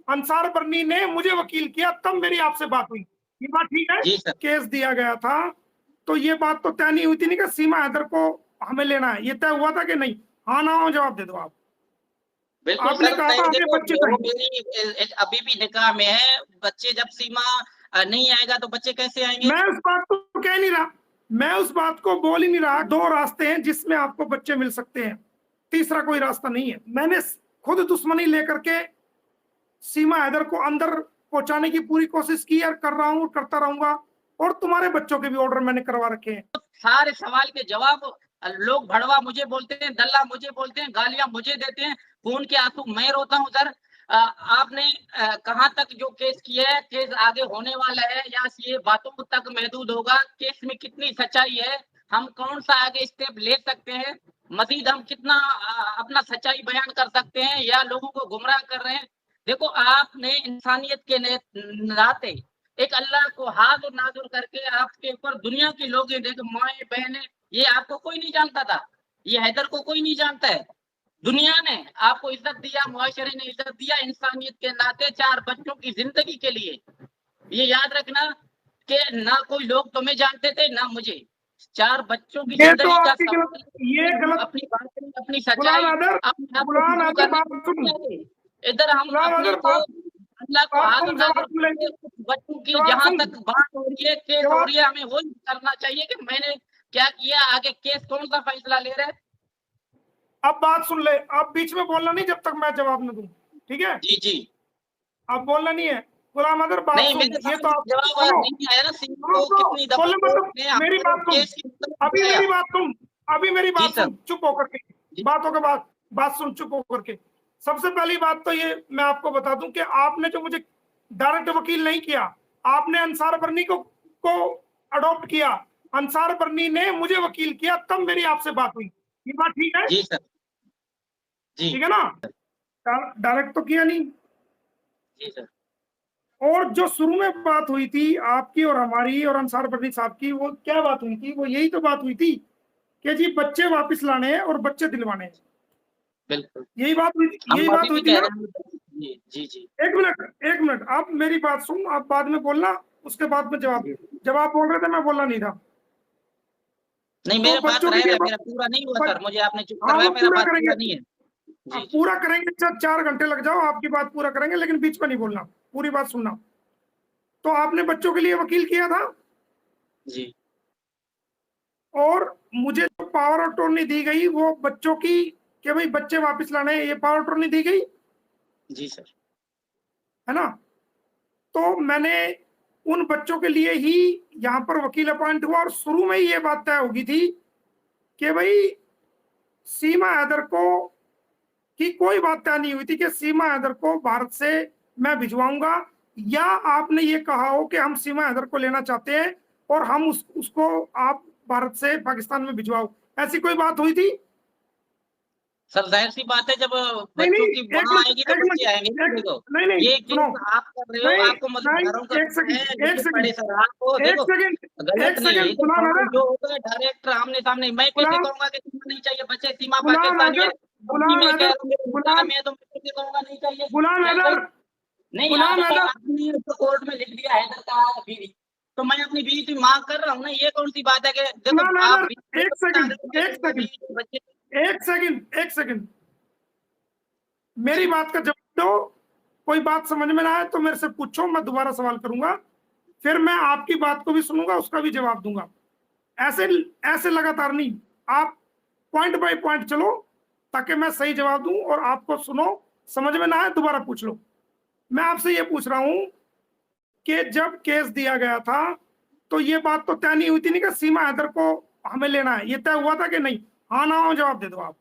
अंसार बर्नी ने मुझे वकील किया, तब मेरी आपसे बात हुई। ये बात ठीक है? जी सर। केस दिया गया था तो ये बात तो तय नहीं हुई थी नहीं कि सीमा हैदर को हमें लेना है, ये तय हुआ था कि नहीं? हाँ ना हो जवाब दे दो आप। बिल्कुल आपने सर, कहा था हमें बच्चे चाहिए। मेरी अभी भी निकाह में है, बच्चे जब सीमा नहीं आएगा तो बच्चे कैसे आएंगे? मैं उस बात को कह नहीं रहा, मैं उस बात को बोल ही नहीं रहा। दो रास्ते हैं जिसमें आपको बच्चे मिल सकते हैं, तीसरा कोई रास्ता नहीं है। मैंने खुद दुश्मनी लेकर के सीमा हैदर को अंदर पहुंचाने की पूरी कोशिश की और कर रहा हूं, करता रहूंगा, और तुम्हारे बच्चों के भी ऑर्डर मैंने करवा रखे हैं। सारे सवाल के जवाब लोग भड़वा मुझे बोलते हैं, दल्ला मुझे बोलते हैं, गालियां मुझे देते हैं, खून के आंसू मैं रोता हूं सर। आपने कहां तक जो केस किया है, केस आगे होने वाला है या ये बातों तक महदूद होगा? केस में कितनी सच्चाई है, हम कौन सा आगे स्टेप ले सकते हैं, मजीद हम कितना अपना सच्चाई बयान कर सकते हैं या लोगों को गुमराह कर रहे हैं? देखो, आपने इंसानियत के नाते एक अल्लाह को हाजिर नाजुर करके आपके ऊपर दुनिया के लोग देखो, माए बहने, ये आपको कोई नहीं जानता था, ये हैदर को कोई नहीं जानता है। दुनिया ने आपको इज्जत दिया, मुआशरे ने इज्जत दिया, इंसानियत के नाते 4 बच्चों की जिंदगी के लिए। ये याद रखना कि ना कोई लोग तुम्हें जानते थे ना मुझे। 4 बच्चों की ये तो जिंदगी का आपकी गलत, ये गलत। अपनी बात, अपनी गुलाम सच्चाई आदर, गुलाम आदर बात सुन, इधर हम गुलाम अपने आदर को बात, अल्लाह को बात हाजिर सुन, नाजिर जवाब ले, करके बच्चों की जवाब जहां सुन, तक बात हो रही है, केस हो जवाब, रही है, हमें वही करना चाहिए कि मैंने क्या किया, आगे केस कौन सा फैसला ले रहा है। अब बात सुन ले, अब बीच में बोलना नहीं जब तक मैं जवाब न दूं, ठीक है? जी जी। अब बोलना नहीं है। गुलाम आदर बात नहीं, सुन, मेरे ये समझ तो में आप जवाब सुनो, नहीं आया ना, सीमा सुनो को सुनो, कितनी दफा बोलने मतलब कोर्ट ने मेरी हमारे बात सुन, केस की अभी दिया। मेरी बात सुन, अभी मेरी जी बात सर। सुन, चुप होकर के, जी बातों के बाद बात सुन, चुप होकर के। सबसे पहली बात तो ये मैं आपको बता दूं कि आपने जो मुझे डायरेक्ट वकील नहीं किया, आपने अंसार बर्नी को अडॉप्ट किया। अंसार बर्नी ने मुझे वकील किया, तब मेरी आपसे बात हुई। ये बात ठीक है? जी सर। जी ठीक है ना? डायरेक्ट तो किया नहीं। जी सर। और जो शुरू में बात हुई थी आपकी और हमारी और अंसार बर्नी साहब की, वो क्या बात हुई थी? वो यही तो बात हुई थी कि जी बच्चे वापस लाने हैं और बच्चे दिलवाने हैं। बिल्कुल। यही बात हुई थी, हम यही अभी बात भी हुई थी कह ना? रहे हैं। जी जी जी। एक मिनट, एक मिनट, आप मेरी बात सुन, आप बाद में बोलना, उसके बाद में जवाब। जवाब बोल रहे थे, मैं बोलना नहीं था। नहीं, तो मेरा बात बच्चों के रहेगा, लिए मेरा पूरा नहीं हुआ सर, मुझे आपने चुप हाँ, करवाया, वो मेरा पूरा बात करेंगे, पूरा नहीं है। जी जी। पूरा करेंगे। 4 घंटे लग जाओ, आपकी बात पूरा करेंगे, लेकिन बीच में नहीं बोलना, पूरी बात सुनना। तो आपने बच्चों के लिए वकील किया था, जी और मुझे जो पावर ऑफ अटॉर्नी दी गई वो बच्चों की, कि भाई बच्चे वापस लाने हैं, ये पावर ऑफ अटॉर्नी दी गई जी सर। है ना? तो मैंने उन बच्चों के लिए ही यहाँ पर वकील अपॉइंट हुआ, और शुरू में ही ये बात तय होगी थी कि भाई सीमा हैदर को, की कोई बात तय नहीं हुई थी कि सीमा हैदर को भारत से मैं भिजवाऊंगा, या आपने ये कहा हो कि हम सीमा हैदर को लेना चाहते हैं और हम उसको आप भारत से पाकिस्तान में भिजवाओ। ऐसी कोई बात हुई थी? सर जाहिर सी बात है, जब नहीं बच्चों नहीं, की एक वहां मिनट, आएगी तो एक बच्चे मिनट, आएंगे ना। एक, देखो, नहीं नहीं, ये सुनो, केस आप कर रहे हो, नहीं आपको नहीं, मददगारों का एक सेकंड, है, एक मुझे सेकंड, पड़े सर, आपको एक देखो सेकंड, गलत एक नहीं है, सेकंड, लेकिन गुलाम सवाल आदर, जो होगा डायरेक्ट आमने सामने। मैं कैसे गुलाम, कहूंगा कि सीमा नहीं चाहिए, बच्चे सीमा गुलाम पाकिस्तानी है, आदर, अभी गुलाम मैं कह आदर, रहा हूँ मेरे निकाह गुलाम, में है, तो मैं कैसे कहूंगा नहीं चाहिए? गुलाम कैसे? आदर, नहीं, गुलाम आप आदर, आपने तो कोर्ट में लिख दिया है का बीवी, तो मैं अपनी बीवी की मांग कर रहा हूँ ना, ये कौन सी बात है कि देखो गुलाम आप आदर, बीवी एक को बता सेकंड, रहे हो कि एक मेरी सेकंड, बीवी के बच्चे। एक सेकंड, एक सेकंड, मेरी जी बात का जवाब दो। कोई बात समझ में ना आए तो मेरे से पूछो, मैं दोबारा सवाल करूंगा, फिर मैं आपकी बात को भी सुनूंगा, उसका भी जवाब दूंगा। ऐसे ऐसे लगातार नहीं, आप पॉइंट बाय पॉइंट चलो, ताकि मैं सही जवाब दूं और आपको सुनो, समझ में ना आए दोबारा पूछ लो। मैं आपसे ये पूछ रहा हूं कि जब केस दिया गया था तो ये बात तो तय नहीं हुई थी नहीं कि सीमा हैदर को हमें लेना है, ये तय हुआ था कि नहीं? हाँ ना हो जवाब दे दो आप।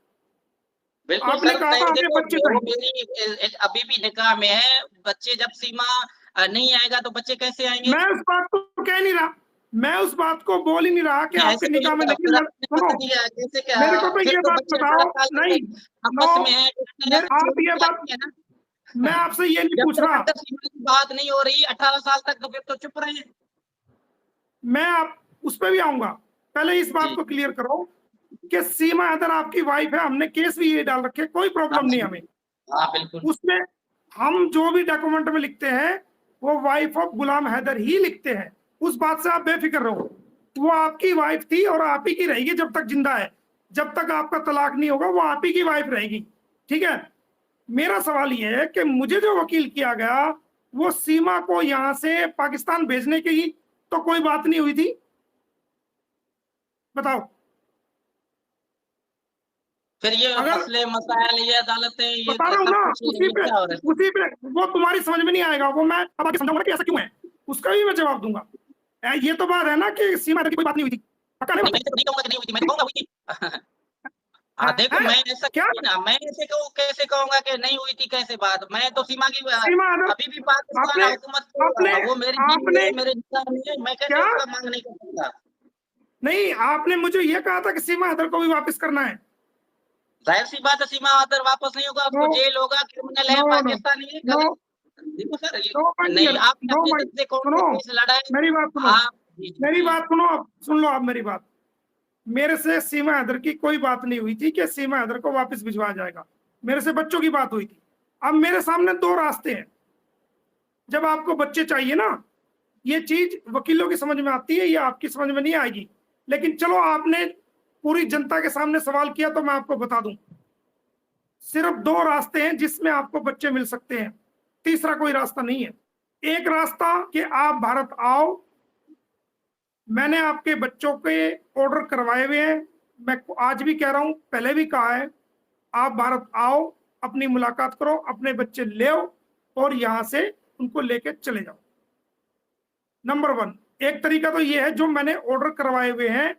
बिल्कुल आपने सर, कहा था हमें देखो बच्चे वो चाहिए। मेरी अभी भी निकाह में है, बच्चे जब सीमा नहीं आएगा तो बच्चे कैसे आएंगे? मैं उस बात को कह नहीं रहा, मैं उस बात को बोल ही नहीं रहा कि आपके ऐसे तो निकाह में नहीं। फिर आपने सुनो, पता नहीं कैसे क्या, मेरे को तो फिर ये तो बात बच्चे बताओ, 18 साल नहीं, तक नो, आपस में है, मेरे, आप चोरी ये बात, चलाती है ना। मैं आपसे ये नहीं जब पूछ तक रहा, अंदर सीमा की बात नहीं हो रही 18 साल तक, तो फिर तो चुप रहे। मैं आप उस पर भी आऊंगा। पहले इस बात जी को क्लियर करो कि सीमा हैदर आपकी वाइफ है, हमने केस भी ये डाल रखे, कोई हाँ प्रॉब्लम नहीं जी। हमें हाँ बिल्कुल। उसमें। हम जो भी डॉक्यूमेंट में लिखते हैं वो वाइफ ऑफ गुलाम हैदर ही लिखते हैं, उस बात से आप बेफिक्र रहो। वो आपकी वाइफ थी और आप ही की रहेगी जब तक जिंदा है, जब तक आपका तलाक नहीं होगा वो आप ही की वाइफ रहेगी, ठीक है। मेरा सवाल ये है कि मुझे जो वकील किया गया वो सीमा को यहां से पाकिस्तान भेजने की तो कोई बात नहीं हुई थी, बताओ। फिर ये अगर मसले मसाइल, ये अदालतें, ये बता रहा हूँ सब ना, कुछ ये क्या हो रहा है? उसी पे वो तुम्हारी समझ में नहीं आएगा, वो मैं अब आगे समझाऊंगा कि ऐसा क्यों है, उसका भी मैं जवाब दूंगा। ये तो बात है ना कि सीमा की कोई बात नहीं हुई थी, पक्का नहीं नहीं, मैं तो नहीं कहूंगा कि नहीं हुई थी, मैं तो कहूंगा हुई थी। हाँ, देखो है? मैं ऐसा क्या नहीं ना, मैं ऐसे कहूँ, कैसे कहूंगा कि नहीं हुई थी, कैसे बात? मैं तो सीमा की सीमा अगर अभी भी पाकिस्तान आपने हुकूमत को, आपने वो मेरी बीवी आपने है, मेरे निकाह में है, मैं कैसे क्या उसका मांग नहीं कर सकता? नहीं, आपने मुझे ये कहा था कि सीमा हैदर को भी वापस करना है। जाहिर सी बात है, सीमा अगर वापस नहीं होगा, नो उसको जेल होगा, क्रिमिनल है, नो नो पाकिस्तानी है, नो गलत। देखो सर, नो माय ये नहीं, डियर, आपने नो अपनी माय, तरफ से कौन सुनो से केस लड़ाए? मेरी बात सुनो, आप जी, जी, मेरी जी। बात सुनो, आप सुन लो, आप मेरी बात। मेरे से सीमा हैदर की कोई बात नहीं हुई थी कि सीमा हैदर को वापस भिजवाया जाएगा, मेरे से बच्चों की बात हुई थी। अब मेरे सामने दो रास्ते हैं, जब आपको बच्चे चाहिए ना, ये चीज वकीलों की समझ में आती है, ये आपकी समझ में नहीं आएगी, लेकिन चलो आपने पूरी जनता के सामने सवाल किया तो मैं आपको बता दूं, सिर्फ दो रास्ते हैं जिसमें आपको बच्चे मिल सकते हैं, तीसरा कोई रास्ता नहीं है। एक रास्ता कि आप भारत आओ, मैंने आपके बच्चों के ऑर्डर करवाए हुए हैं, मैं आज भी कह रहा हूं, पहले भी कहा है, आप भारत आओ, अपनी मुलाकात करो, अपने बच्चे ले आओ और यहां से उनको लेके चले जाओ। नंबर वन, एक तरीका तो ये है जो मैंने ऑर्डर करवाए हुए हैं,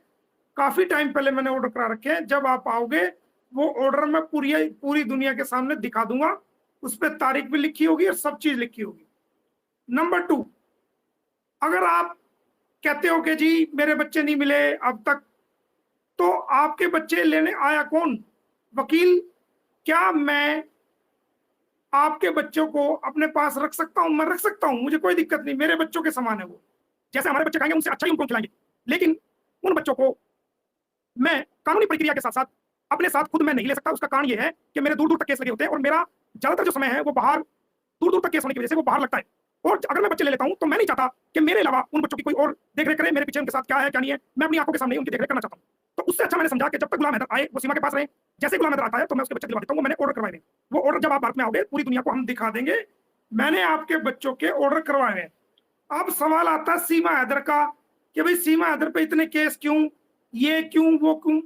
काफी टाइम पहले मैंने ऑर्डर करा रखे हैं, जब आप आओगे वो ऑर्डर मैं पूरी पूरी दुनिया के सामने दिखा दूंगा, उस पर तारीख भी लिखी होगी और सब चीज लिखी होगी। नंबर टू, अगर आप कहते हो कि जी मेरे बच्चे नहीं मिले अब तक, तो आपके बच्चे लेने आया कौन? वकील। क्या मैं आपके बच्चों को अपने पास रख सकता हूं? मैं रख सकता हूं, मुझे कोई दिक्कत नहीं, मेरे बच्चों के समान है वो, जैसे हमारे बच्चे खाएंगे उनसे अच्छा ही उनको खिलाएंगे, लेकिन उन बच्चों को मैं कानूनी प्रक्रिया के साथ साथ अपने साथ खुद मैं नहीं ले सकता। उसका कारण ये है कि मेरे दूर दूर तक केस लगे होते हैं और मेरा ज्यादातर जो समय है वो बाहर, दूर दूर तक केस होने की वजह से वो बाहर लगता है, और अगर मैं बच्चे ले लेता हूं तो मैं नहीं चाहता कि मेरे अलावा उन बच्चों की कोई और देख रेख करे, मेरे पीछे उनके साथ क्या है क्या नहीं है, मैं अपनी आंखों के सामने उनकी देख रेख करना चाहता हूं। तो उससे अच्छा मैंने समझा कि जब तक गुलाम हैदर आए वो सीमा के पास रहे, जैसे गुलाम हैदर आता है तो मैं उसके बच्चे दिलवा देता हूं, वो मैंने ऑर्डर करवाए हैं, वो ऑर्डर जब आप भारत में आओगे पूरी दुनिया को हम दिखा देंगे, मैंने आपके बच्चों के ऑर्डर करवाए हैं। अब सवाल आता है सीमा हैदर का कि भाई सीमा हैदर पे इतने केस क्यों, ये क्यों वो क्यों?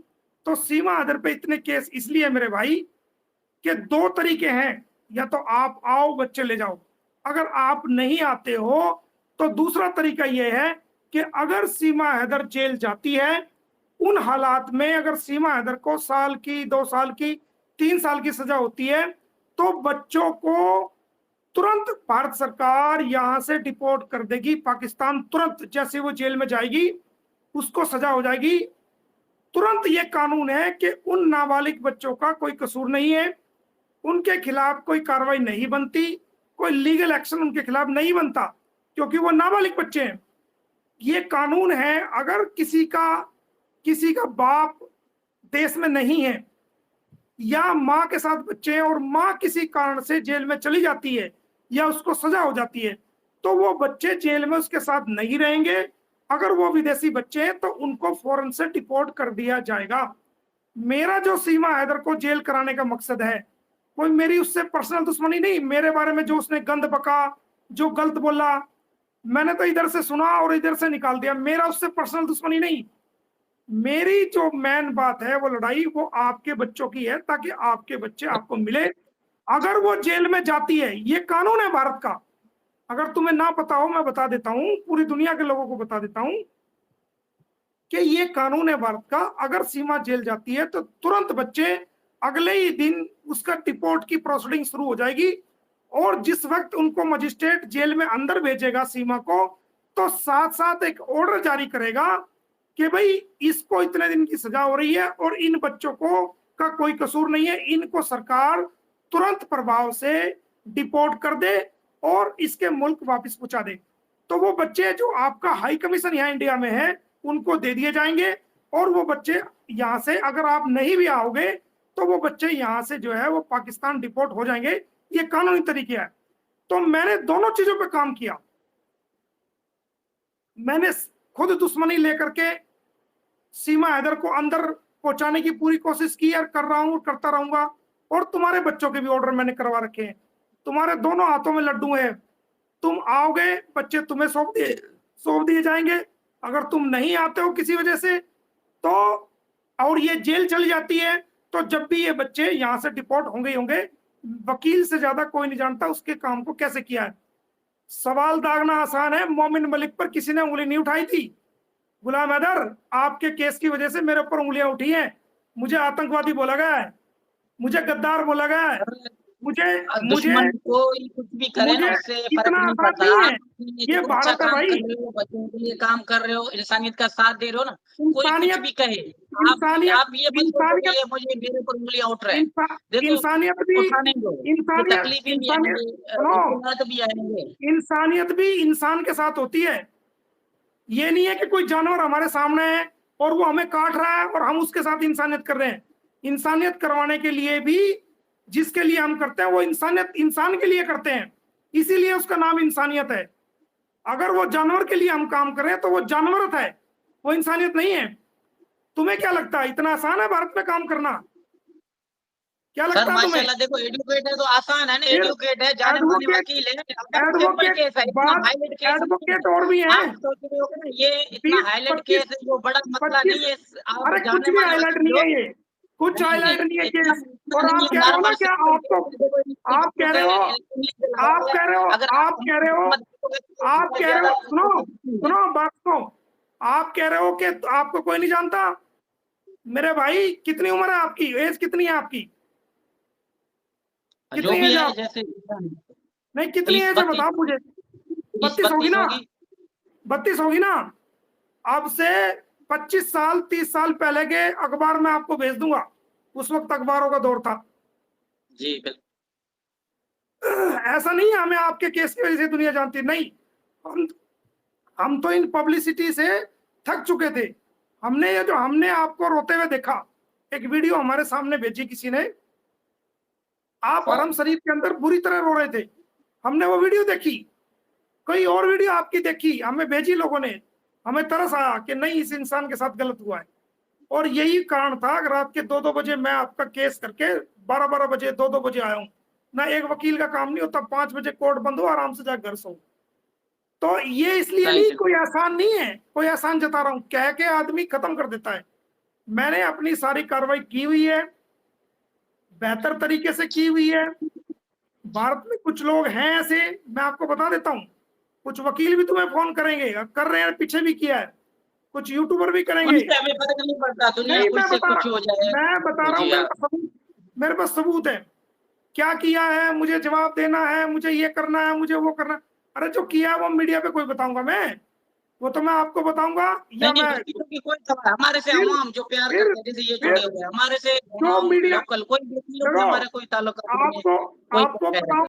तो सीमा हैदर पे इतने केस इसलिए मेरे भाई कि दो तरीके हैं, या तो आप आओ बच्चे ले जाओ, अगर आप नहीं आते हो तो दूसरा तरीका यह है कि अगर सीमा हैदर जेल जाती है, उन हालात में अगर सीमा हैदर को साल की, 2 साल की, 3 साल की सजा होती है, तो बच्चों को तुरंत भारत सरकार यहां से डिपोर्ट कर देगी पाकिस्तान, तुरंत जैसे वो जेल में जाएगी उसको सजा हो जाएगी। तुरंत ये कानून है कि उन नाबालिग बच्चों का कोई कसूर नहीं है, उनके खिलाफ कोई कार्रवाई नहीं बनती, कोई लीगल एक्शन उनके खिलाफ नहीं बनता, क्योंकि वो नाबालिग बच्चे हैं। ये कानून है, अगर किसी का बाप देश में नहीं है या माँ के साथ बच्चे हैं और माँ किसी कारण से जेल में चली जाती है या उसको सजा हो जाती है, तो वो बच्चे जेल में उसके साथ नहीं रहेंगे। अगर वो विदेशी बच्चे हैं तो उनको फौरन से डिपोर्ट कर दिया जाएगा। मेरा जो सीमा हैदर को जेल कराने का मकसद है, कोई मेरी उससे पर्सनल दुश्मनी नहीं, मेरे बारे में जो उसने गंद बका, जो गलत बोला, मैंने तो इधर से सुना और इधर से निकाल दिया, मेरा उससे पर्सनल दुश्मनी नहीं। मेरी जो मेन बात है वो लड़ाई वो आपके बच्चों की है, ताकि आपके बच्चे आपको मिले। अगर वो जेल में जाती है, ये कानून है भारत का, अगर तुम्हें ना पता हो मैं बता देता हूं, पूरी दुनिया के लोगों को बता देता हूं कि ये कानून है भारत का, अगर सीमा जेल जाती है तो तुरंत बच्चे अगले ही दिन उसका डिपोर्ट की प्रोसीडिंग शुरू हो जाएगी, और जिस वक्त उनको मजिस्ट्रेट जेल में अंदर भेजेगा सीमा को, तो साथ साथ एक ऑर्डर जारी करेगा कि भाई इसको इतने दिन की सजा हो रही है और इन बच्चों को का कोई कसूर नहीं है, इनको सरकार तुरंत प्रभाव से डिपोर्ट कर दे और इसके मुल्क वापस पहुंचा दे। तो वो बच्चे जो आपका हाई कमीशन यहाँ इंडिया में है उनको दे दिए जाएंगे, और वो बच्चे यहाँ से, अगर आप नहीं भी आओगे तो वो बच्चे यहाँ से जो है वो पाकिस्तान डिपोर्ट हो जाएंगे, ये कानूनी तरीके है। तो मैंने दोनों चीजों पे काम किया। मैंने खुद दुश्मनी लेकर के सीमा हैदर को अंदर पहुंचाने की पूरी कोशिश की और कर रहा हूं, करता रहूंगा। और तुम्हारे बच्चों के भी ऑर्डर मैंने करवा रखे हैं। तुम्हारे दोनों हाथों में लड्डू है। तुम आओगे, बच्चे तुम्हें सौंप दिए जाएंगे। अगर तुम नहीं आते हो किसी वजह से तो, और ये जेल चली जाती है, तो जब भी ये बच्चे यहां से डिपोर्ट होंगे, वकील से ज्यादा कोई नहीं जानता उसके काम को कैसे किया है। सवाल दागना आसान है, मोमिन मलिक पर किसी ने उंगली नहीं उठाई थी। गुलाम हैदर, आपके केस की वजह से मेरे ऊपर उंगलियां उठी हैं। मुझे आतंकवादी बोला गया है, मुझे गद्दार बोला गया है, मुझे दुश्मन कोई कुछ भी करे ना, मुझे उससे फर्क इतना नहीं आसान पड़ता। नहीं है। आप ये जो अच्छा भारत है काम भाई। कर रहे हो, बच्चों के लिए काम कर रहे हो, इंसानियत का साथ दे रहे हो ना, कोई कुछ इंसानियत भी कहे, इंसानियत आप ये मत सोचो कि इंसानियत ये मुझे मेरे पर उंगलियां उठ रहे हैं। इंसा, देखो, इंसानियत भी उठाने दो, ये इंसानियत तकलीफें भी इंसानियत आएंगे, सुनो, मुश्किलात भी आएंगे। इंसानियत भी इंसान के साथ होती है। ये नहीं है कि कोई जानवर हमारे सामने है और वो हमें काट रहा है और हम उसके साथ इंसानियत कर रहे हैं। इंसानियत करवाने के लिए भी जिसके लिए हम करते हैं वो इंसानियत इंसान के लिए करते हैं, इसीलिए उसका नाम इंसानियत है। अगर वो जानवर के लिए हम काम करें तो वो जानवरत है, वो इंसानियत नहीं है। तुम्हें क्या लगता है इतना आसान है भारत में काम करना? क्या सर लगता है तुम्हें? माशाल्लाह, देखो एडवोकेट है तो आसान है ना, फिर एडवोकेट है, जाने माने एडवोकेट वकील है, अपना सिंपल एडवोकेट केस है, इतना बात हाईलाइट केस नहीं एडवोकेट है। और भी हैं। आप सोच रहे हो कि ना ये इतना 20 हाईलाइट 25 केस है, जो बड़ा मसला 25 नहीं है, आप अरे कुछ जाने भी माने हाईलाइट वकील नहीं हो। है ये, कुछ नहीं हाईलाइट नहीं है इतना केस। इतना और नहीं आप है, कह रहे हो ना नॉर्मल क्या सिंपल आपको, केस है। देखो इसके आप बच्चों कह से रहे हो इंग्लिश से लगा आप हुआ है, कह रहे हो अगर आप कह रहे हो मत देखोगे तो आप बहुत कह रहे ज्यादा हो सुनो सुनो बात को, आप कह रहे हो कि आपको कोई नहीं जानता। मेरे भाई कितनी उम्र है आपकी, एज कितनी है आपकी, जो कितनी भी एज है है आप? जैसे नहीं कितनी 30 एज है 32 बताओ मुझे। 30 32 होगी 32 ना, होगी। 32 होगी ना। अब से 25 साल 30 साल पहले के अखबार में आपको भेज दूंगा, उस वक्त अखबारों का दौर था। जी बिल्कुल। ऐसा नहीं है हमें आपके केस की वजह से दुनिया जानती है, नहीं। हम हम तो इन पब्लिसिटी से थक चुके थे। हमने आपको रोते हुए देखा। एक वीडियो हमारे सामने भेजी किसी ने, आप हरम शरीफ के अंदर बुरी तरह रो रहे थे। हमने वो वीडियो देखी, कोई और वीडियो आपकी देखी, हमें भेजी लोगों ने। हमें तरस आया कि नहीं इस इंसान के साथ गलत हुआ है। और यही कारण था कि रात के 2-2 बजे मैं आपका केस करके 12-12 बजे 2-2 बजे आया हूँ। ना एक वकील का काम नहीं होता, 5 बजे कोर्ट बंद हो आराम से जाकर घर सो। तो ये इसलिए नहीं नहीं, बिल्कुल। कोई आसान नहीं है, कोई आसान जता रहा हूं, कह के आदमी खत्म कर देता है। मैंने अपनी सारी कार्रवाई की हुई है, बेहतर तरीके से की हुई है। भारत में कुछ लोग हैं ऐसे, मैं आपको बता देता हूं, कुछ वकील भी तुम्हें फोन करेंगे, कर रहे हैं, पीछे भी किया है, कुछ यूट्यूबर भी करेंगे। उनसे हमें फर्क नहीं पड़ता, दुनिया नहीं कुछ से कुछ हो जाए। मैं बता रहा हूँ, जी हाँ। मेरे पास सबूत है, क्या किया है मुझे जवाब देना है, मुझे ये करना है, मुझे वो करना है। अरे जो किया है वो मीडिया पे कोई बताऊंगा मैं, वो तो मैं आपको बताऊंगा नहीं या नहीं, मैं वकीलों की कोई सवाल हमारे से, फिर अवाम जो प्यार फिर करते हैं, जैसे ये जुड़े फिर हुए हैं हमारे से, जो अवाम मीडिया लोकल, कोई वकीलों से देखो, हमारा कोई ताल्लुक नहीं है, आपको कोई आपको कह बताऊं